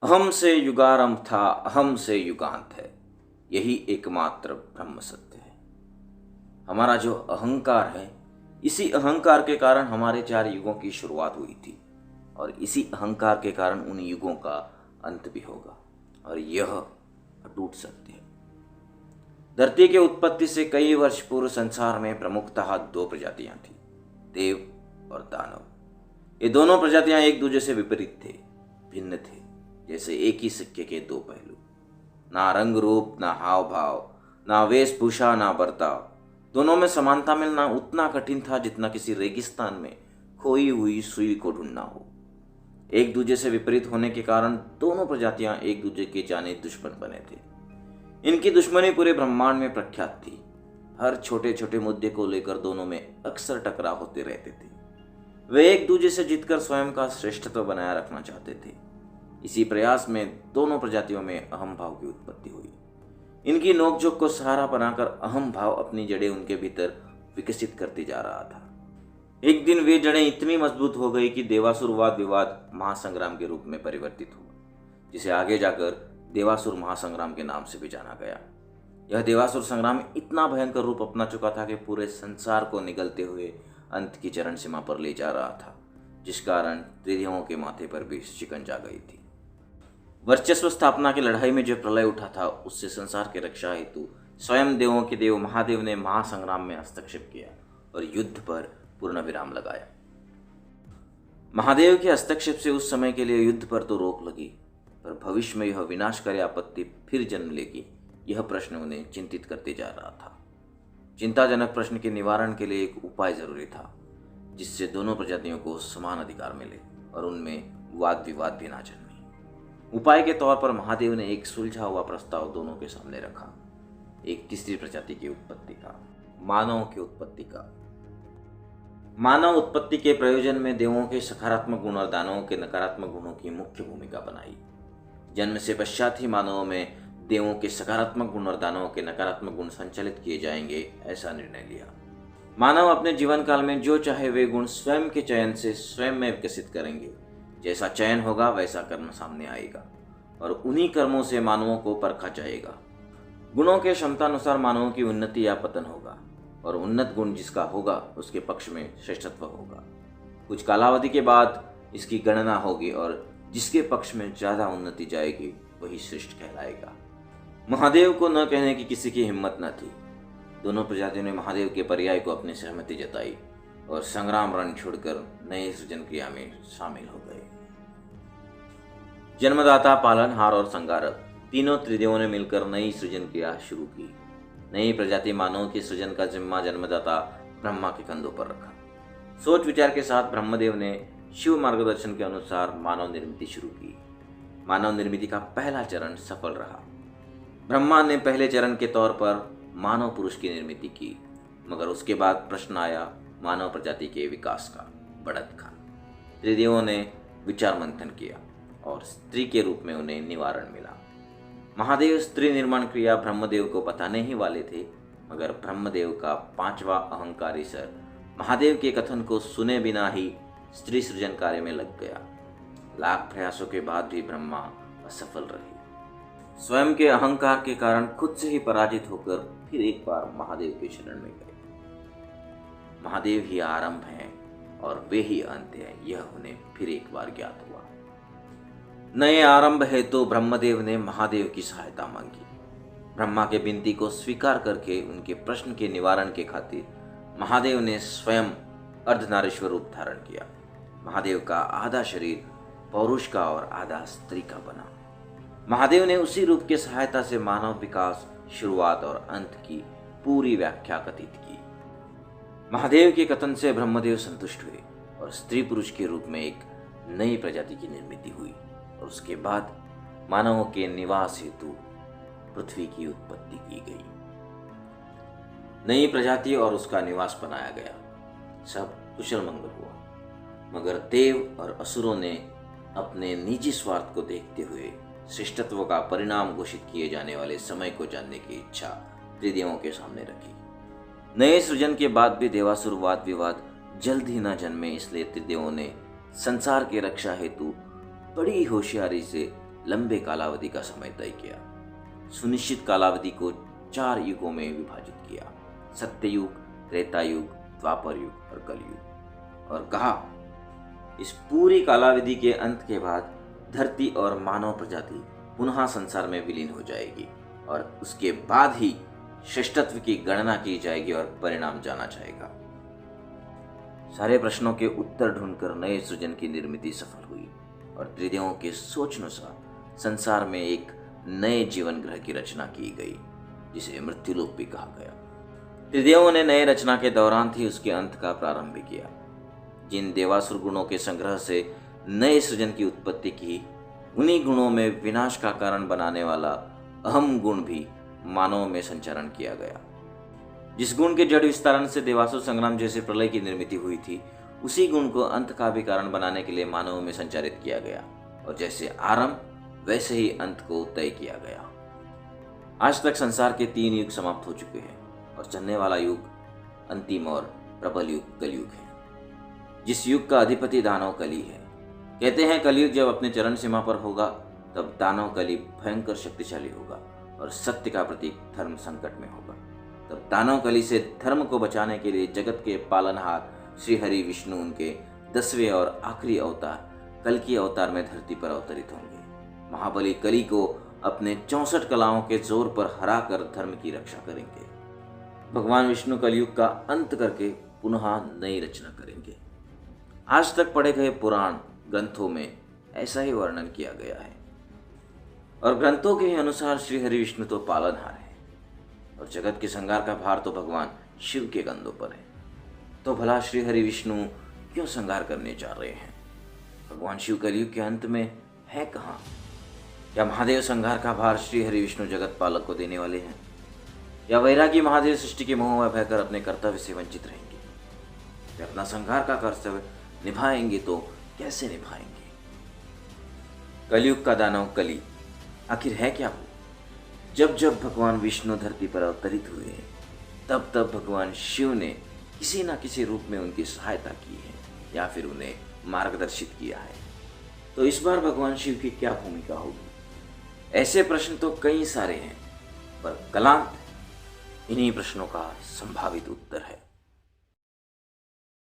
अहम से युगारंभ था, अहम से युगांत है, यही एकमात्र ब्रह्म सत्य है। हमारा जो अहंकार है, इसी अहंकार के कारण हमारे 4 युगों की शुरुआत हुई थी और इसी अहंकार के कारण उन युगों का अंत भी होगा, और यह अटूट सत्य है। धरती के उत्पत्ति से कई वर्ष पूर्व संसार में प्रमुखतः 2 प्रजातियां थी, देव और दानव। ये दोनों प्रजातियां एक दूसरे से विपरीत थे, भिन्न थे, जैसे एक ही सिक्के के 2 पहलू। ना रंग रूप, ना हाव भाव, ना वेशभूषा, ना बर्ताव। दोनों में समानता मिलना उतना कठिन था जितना किसी रेगिस्तान में खोई हुई सुई को ढूंढना हो। एक दूसरे से विपरीत होने के कारण दोनों प्रजातियां एक दूसरे के जाने दुश्मन बने थे। इनकी दुश्मनी पूरे ब्रह्मांड में प्रख्यात थी। हर छोटे छोटे मुद्दे को लेकर दोनों में अक्सर टकराव होते रहते थे। वे एक दूसरे से जीतकर स्वयं का श्रेष्ठत्व बनाए रखना चाहते थे। इसी प्रयास में दोनों प्रजातियों में अहम भाव की उत्पत्ति हुई। इनकी नोकझोंक को सहारा बनाकर अहम भाव अपनी जड़ें उनके भीतर विकसित करते जा रहा था। एक दिन वे जड़ें इतनी मजबूत हो गई कि देवासुर वाद विवाद महासंग्राम के रूप में परिवर्तित हुआ, जिसे आगे जाकर देवासुर महासंग्राम के नाम से भी जाना गया। यह देवासुर संग्राम इतना भयंकर रूप अपना चुका था कि पूरे संसार को निगलते हुए अंत की चरण सीमा पर ले जा रहा था, जिस कारण त्रिदेवों के माथे पर भी शिकंजा गई थी। वर्चस्व स्थापना की लड़ाई में जो प्रलय उठा था, उससे संसार की रक्षा हेतु स्वयं देवों के देव महादेव ने महासंग्राम में हस्तक्षेप किया और युद्ध पर पूर्ण विराम लगाया। महादेव के हस्तक्षेप से उस समय के लिए युद्ध पर तो रोक लगी, पर भविष्य में यह विनाशकारी आपत्ति फिर जन्म लेगी, यह प्रश्न उन्हें चिंतित करते जा रहा था। चिंताजनक प्रश्न के निवारण के लिए एक उपाय जरूरी था, जिससे दोनों प्रजातियों को समान अधिकार मिले और उनमें वाद विवाद भी ना जन्मे। उपाय के तौर पर महादेव ने एक सुलझा हुआ प्रस्ताव दोनों के सामने रखा, एक तीसरी प्रजाति की उत्पत्ति का, मानव की उत्पत्ति का। मानव उत्पत्ति के प्रयोजन में देवों के सकारात्मक गुण और दानवों के नकारात्मक गुणों की मुख्य भूमिका बनाई। जन्म से पश्चात ही मानवों में देवों के सकारात्मक गुण और दानवों के नकारात्मक गुण संचालित किए जाएंगे, ऐसा निर्णय लिया। मानव अपने जीवन काल में जो चाहे वे गुण स्वयं के चयन से स्वयं में विकसित करेंगे। जैसा चयन होगा वैसा कर्म सामने आएगा और उन्हीं कर्मों से मानवों को परखा जाएगा। गुणों के क्षमतानुसार मानवों की उन्नति या पतन होगा और उन्नत गुण जिसका होगा उसके पक्ष में श्रेष्ठत्व होगा। कुछ कालावधि के बाद इसकी गणना होगी और जिसके पक्ष में ज़्यादा उन्नति जाएगी वही श्रेष्ठ कहलाएगा। महादेव को न कहने की किसी की हिम्मत न थी। दोनों प्रजातियों ने महादेव के पर्याय को अपनी सहमति जताई और संग्राम रण छोड़कर नए सृजन क्रिया में शामिल हो गए। जन्मदाता, पालनहार और संगारक तीनों त्रिदेवों ने मिलकर नई सृजन क्रिया शुरू की। नई प्रजाति मानव के सृजन का जिम्मा जन्मदाता ब्रह्मा के कंधों पर रखा। सोच विचार के साथ ब्रह्मदेव ने शिव मार्गदर्शन के अनुसार मानव निर्मिति शुरू की। मानव निर्मिति का पहला चरण सफल रहा। ब्रह्मा ने पहले चरण के तौर पर मानव पुरुष की निर्मिति की, मगर उसके बाद प्रश्न आया मानव प्रजाति के विकास का, बढ़त का। त्रिदेवों ने विचार मंथन किया और स्त्री के रूप में उन्हें निवारण मिला। महादेव स्त्री निर्माण क्रिया ब्रह्मदेव को बताने ही वाले थे, मगर ब्रह्मदेव का 5वां अहंकारी सर महादेव के कथन को सुने बिना ही स्त्री सृजन कार्य में लग गया। लाख प्रयासों के बाद भी ब्रह्मा असफल रहे। स्वयं के अहंकार के कारण खुद से ही पराजित होकर फिर एक बार महादेव के शरण में गए। महादेव ही आरंभ हैं और वे ही अंत हैं, यह उन्हें फिर एक बार ज्ञात हुआ। नए आरंभ है तो ब्रह्मदेव ने महादेव की सहायता मांगी। ब्रह्मा के विनती को स्वीकार करके उनके प्रश्न के निवारण के खातिर महादेव ने स्वयं अर्धनारीश्वर रूप धारण किया। महादेव का आधा शरीर पौरुष का और आधा स्त्री का बना। महादेव ने उसी रूप की सहायता से मानव विकास, शुरुआत और अंत की पूरी व्याख्या कथित की। महादेव के कथन से ब्रह्मदेव संतुष्ट हुए और स्त्री पुरुष के रूप में एक नई प्रजाति की निर्मिति हुई और उसके बाद मानवों के निवास हेतु पृथ्वी की उत्पत्ति की गई। नई प्रजाति और उसका निवास बनाया गया। सब कुशल मंगल हुआ, मगर देव और असुरों ने अपने निजी स्वार्थ को देखते हुए श्रेष्ठत्व का परिणाम घोषित किए जाने वाले समय को जानने की इच्छा त्रिदेवों के सामने रखी। नए सृजन के बाद भी देवासुर वाद विवाद जल्द ही न जन्मे, इसलिए त्रिदेवों ने संसार की रक्षा हेतु बड़ी होशियारी से लंबे कालावधि का समय तय किया। सुनिश्चित कालावधि को 4 युगों में विभाजित किया, सत्ययुग, त्रेता युग, द्वापर युग और कलयुग, और कहा इस पूरी कालावधि के अंत के बाद धरती और मानव प्रजाति पुनः संसार में विलीन हो जाएगी और उसके बाद ही श्रेष्ठत्व की गणना की जाएगी और परिणाम जाना जाएगा। सारे प्रश्नों के उत्तर ढूंढकर नए सृजन की निर्मिति सफल हुई और त्रिदेवों के सोच अनुसार संसार में एक नए जीवन ग्रह की रचना की गई, जिसे मृत्युलोक भी कहा गया। त्रिदेवों ने नए रचना के दौरान ही उसके अंत का प्रारंभ भी किया। जिन देवासुर गुणों के संग्रह से नए सृजन की उत्पत्ति की, उन्हीं गुणों में विनाश का कारण बनाने वाला अहम गुण भी मानव में संचारण किया गया। जिस गुण के जड़ विस्तारण से देवासुर संग्राम जैसे प्रलय की निर्मिति हुई थी, उसी गुण को अंत का भी कारण बनाने के लिए मानव में संचारित किया गया और जैसे आरंभ वैसे ही अंत को तय किया गया। आज तक संसार के 3 युग समाप्त हो चुके हैं और चलने वाला युग अंतिम और प्रबल युग कलयुग है, जिस युग का अधिपति दानव कली है। कहते हैं कलयुग जब अपने चरण सीमा पर होगा तब दानव कली भयंकर शक्तिशाली होगा और सत्य का प्रतीक धर्म संकट में होगा। तब दानव कली से धर्म को बचाने के लिए जगत के पालनहार श्री हरि विष्णु उनके 10वें और आखिरी अवतार कल्कि अवतार में धरती पर अवतरित होंगे। महाबली कली को अपने 64 कलाओं के जोर पर हराकर धर्म की रक्षा करेंगे। भगवान विष्णु कलयुग का अंत करके पुनः नई रचना करेंगे। आज तक पढ़े गए पुराण ग्रंथों में ऐसा ही वर्णन किया गया है और ग्रंथों के अनुसार श्री हरि विष्णु तो पालनहार है और जगत के संहार का भार तो भगवान शिव के कंधों पर है। तो भला श्री हरि विष्णु क्यों संहार करने जा रहे हैं? भगवान शिव कलयुग के अंत में है कहाँ? या महादेव संहार का भार श्री हरि विष्णु जगत पालक को देने वाले हैं, या वैरागी महादेव सृष्टि के मोह में बहकर अपने कर्तव्य से वंचित रहेंगे? वे अपना संहार का कर्तव्य निभाएंगे तो कैसे निभाएंगे? कलयुग का दानव कली आखिर है क्या वो? जब जब भगवान विष्णु धरती पर अवतरित हुए तब तब भगवान शिव ने किसी न किसी रूप में उनकी सहायता की है या फिर उन्हें मार्गदर्शित किया है। तो इस बार भगवान शिव की क्या भूमिका होगी? ऐसे प्रश्न तो कई सारे हैं, पर कलांत इन्हीं प्रश्नों का संभावित उत्तर है।